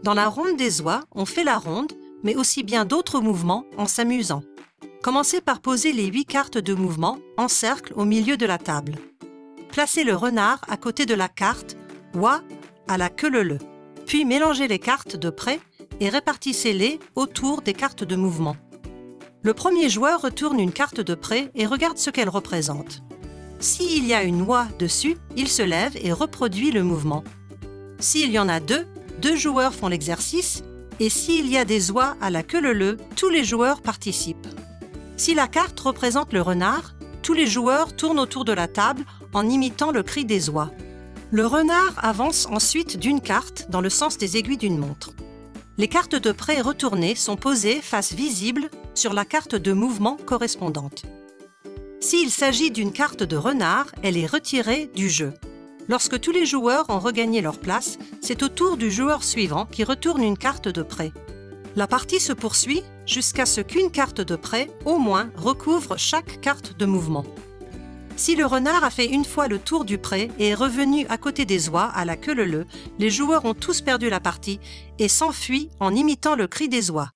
Dans la ronde des oies, on fait la ronde, mais aussi bien d'autres mouvements en s'amusant. Commencez par poser les 8 cartes de mouvement en cercle au milieu de la table. Placez le renard à côté de la carte oie à la queue leu-leu. Puis mélangez les cartes de près et répartissez-les autour des cartes de mouvement. Le premier joueur retourne une carte de près et regarde ce qu'elle représente. S'il y a une oie dessus, il se lève et reproduit le mouvement. S'il y en a deux joueurs font l'exercice, et s'il y a des oies à la queue leu-leu, tous les joueurs participent. Si la carte représente le renard, tous les joueurs tournent autour de la table en imitant le cri des oies. Le renard avance ensuite d'une carte dans le sens des aiguilles d'une montre. Les cartes de près retournées sont posées face visible sur la carte de mouvement correspondante. S'il s'agit d'une carte de renard, elle est retirée du jeu. Lorsque tous les joueurs ont regagné leur place, c'est au tour du joueur suivant qui retourne une carte de près. La partie se poursuit jusqu'à ce qu'une carte de près, au moins, recouvre chaque carte de mouvement. Si le renard a fait une fois le tour du pré et est revenu à côté des oies à la queue leu-leu, les joueurs ont tous perdu la partie et s'enfuient en imitant le cri des oies.